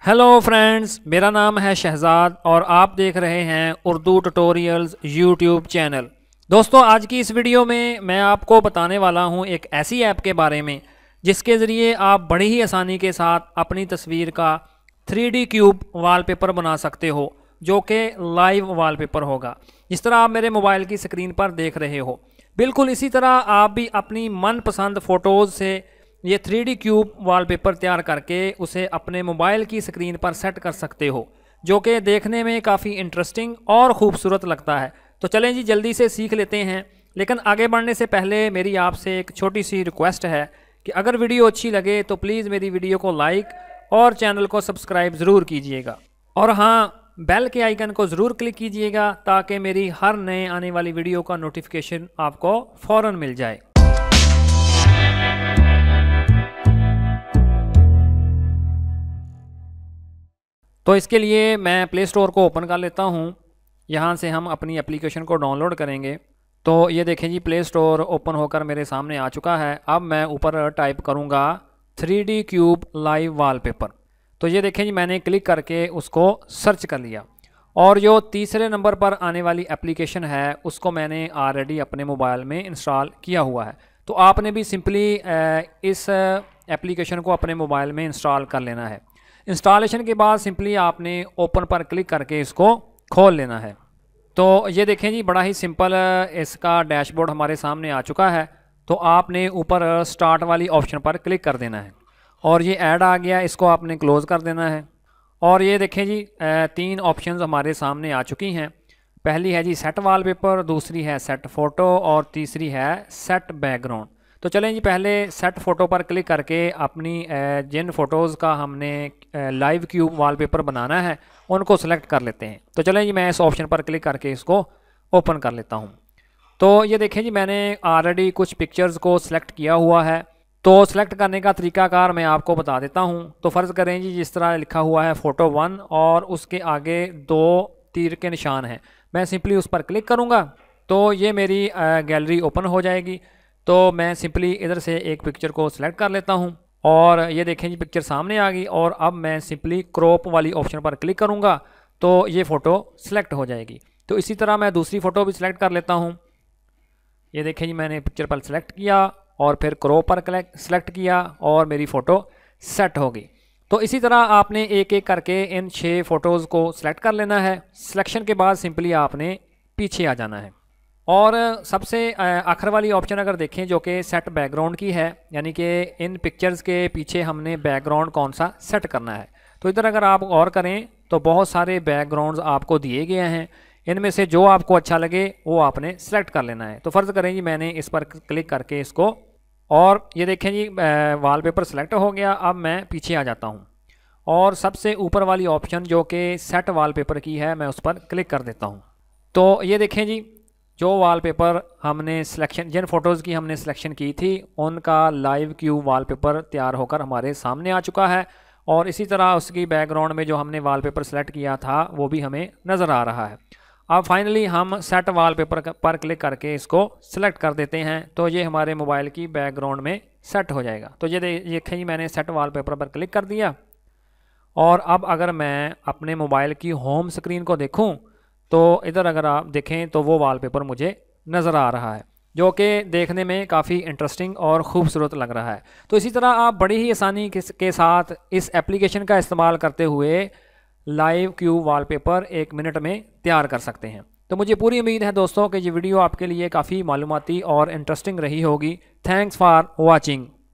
Hello friends, मेरा नाम है शहजाद और आप देख रहे हैं उर्दू ट्यूटोरियल्स यूट्यूब चैनल। दोस्तों, आज की इस वीडियो में मैं आपको बताने वाला हूं एक ऐसी ऐप के बारे में जिसके ज़रिए आप बड़ी ही आसानी के साथ अपनी तस्वीर का 3D क्यूब वॉलपेपर बना सकते हो, जो कि लाइव वॉलपेपर होगा। जिस तरह आप मेरे मोबाइल की स्क्रीन पर देख रहे हो, बिल्कुल इसी तरह आप भी अपनी मनपसंद फ़ोटोज़ से ये 3D क्यूब वॉलपेपर तैयार करके उसे अपने मोबाइल की स्क्रीन पर सेट कर सकते हो, जो कि देखने में काफ़ी इंटरेस्टिंग और ख़ूबसूरत लगता है। तो चलें जी, जल्दी से सीख लेते हैं। लेकिन आगे बढ़ने से पहले मेरी आपसे एक छोटी सी रिक्वेस्ट है कि अगर वीडियो अच्छी लगे तो प्लीज़ मेरी वीडियो को लाइक और चैनल को सब्सक्राइब ज़रूर कीजिएगा। और हाँ, बेल के आइकन को ज़रूर क्लिक कीजिएगा ताकि मेरी हर नए आने वाली वीडियो का नोटिफिकेशन आपको फ़ौरन मिल जाए। तो इसके लिए मैं प्ले स्टोर को ओपन कर लेता हूँ। यहाँ से हम अपनी एप्लीकेशन को डाउनलोड करेंगे। तो ये देखें जी, प्ले स्टोर ओपन होकर मेरे सामने आ चुका है। अब मैं ऊपर टाइप करूँगा 3D क्यूब लाइव वॉलपेपर। तो ये देखें जी, मैंने क्लिक करके उसको सर्च कर लिया और जो तीसरे नंबर पर आने वाली एप्लीकेशन है उसको मैंने ऑलरेडी अपने मोबाइल में इंस्टॉल किया हुआ है। तो आपने भी सिंपली इस एप्लीकेशन को अपने मोबाइल में इंस्टॉल कर लेना है। इंस्टॉलेशन के बाद सिंपली आपने ओपन पर क्लिक करके इसको खोल लेना है। तो ये देखें जी, बड़ा ही सिंपल इसका डैशबोर्ड हमारे सामने आ चुका है। तो आपने ऊपर स्टार्ट वाली ऑप्शन पर क्लिक कर देना है और ये ऐड आ गया, इसको आपने क्लोज़ कर देना है। और ये देखें जी, 3 ऑप्शंस हमारे सामने आ चुकी हैं। पहली है जी सेट वॉलपेपर, दूसरी है सेट फ़ोटो और तीसरी है सेट बैकग्राउंड। तो चलें जी, पहले सेट फ़ोटो पर क्लिक करके अपनी जिन फ़ोटोज़ का हमने लाइव क्यूब वॉलपेपर बनाना है उनको सेलेक्ट कर लेते हैं। तो चलें जी, मैं इस ऑप्शन पर क्लिक करके इसको ओपन कर लेता हूँ। तो ये देखें जी, मैंने ऑलरेडी कुछ पिक्चर्स को सिलेक्ट किया हुआ है। तो सिलेक्ट करने का तरीकाकार मैं आपको बता देता हूँ। तो फ़र्ज़ करें जी, जिस तरह लिखा हुआ है फ़ोटो 1 और उसके आगे 2 तीर के निशान हैं, मैं सिंपली उस पर क्लिक करूँगा तो ये मेरी गैलरी ओपन हो जाएगी। तो मैं सिंपली इधर से एक पिक्चर को सिलेक्ट कर लेता हूँ और ये देखें जी, पिक्चर सामने आ गई। और अब मैं सिंपली क्रॉप वाली ऑप्शन पर क्लिक करूँगा तो ये फ़ोटो सिलेक्ट हो जाएगी। तो इसी तरह मैं दूसरी फ़ोटो भी सिलेक्ट कर लेता हूँ। ये देखें जी, मैंने पिक्चर पर सिलेक्ट किया और फिर क्रॉप पर सिलेक्ट किया और मेरी फ़ोटो सेट हो गई। तो इसी तरह आपने एक एक करके इन 6 फ़ोटोज़ को सिलेक्ट कर लेना है। सिलेक्शन के बाद सिंपली आपने पीछे आ जाना है और सबसे आखिर वाली ऑप्शन अगर देखें, जो कि सेट बैकग्राउंड की है, यानी कि इन पिक्चर्स के पीछे हमने बैकग्राउंड कौन सा सेट करना है। तो इधर अगर आप गौर करें तो बहुत सारे बैकग्राउंड्स आपको दिए गए हैं। इनमें से जो आपको अच्छा लगे वो आपने सेलेक्ट कर लेना है। तो फ़र्ज़ करें जी, मैंने इस पर क्लिक करके इसको, और ये देखें जी, वॉलपेपर सेलेक्ट हो गया। अब मैं पीछे आ जाता हूँ और सबसे ऊपर वाली ऑप्शन जो कि सेट वॉलपेपर की है, मैं उस पर क्लिक कर देता हूँ। तो ये देखें जी, जो वॉलपेपर हमने सिलेक्शन, जिन फ़ोटोज़ की हमने सिलेक्शन की थी, उनका लाइव क्यूब वॉलपेपर तैयार होकर हमारे सामने आ चुका है। और इसी तरह उसकी बैकग्राउंड में जो हमने वॉलपेपर सेलेक्ट किया था वो भी हमें नज़र आ रहा है। अब फाइनली हम सेट वॉलपेपर पर क्लिक करके इसको सिलेक्ट कर देते हैं तो ये हमारे मोबाइल की बैकग्राउंड में सेट हो जाएगा। तो ये देखें, मैंने सेट वॉलपेपर पर क्लिक कर दिया। और अब अगर मैं अपने मोबाइल की होम स्क्रीन को देखूँ तो इधर अगर आप देखें तो वो वॉलपेपर मुझे नज़र आ रहा है, जो कि देखने में काफ़ी इंटरेस्टिंग और ख़ूबसूरत लग रहा है। तो इसी तरह आप बड़ी ही आसानी के साथ इस एप्लीकेशन का इस्तेमाल करते हुए लाइव क्यूब वॉलपेपर 1 मिनट में तैयार कर सकते हैं। तो मुझे पूरी उम्मीद है दोस्तों कि ये वीडियो आपके लिए काफ़ी मालूमाती और इंटरेस्टिंग रही होगी। Thanks for watching.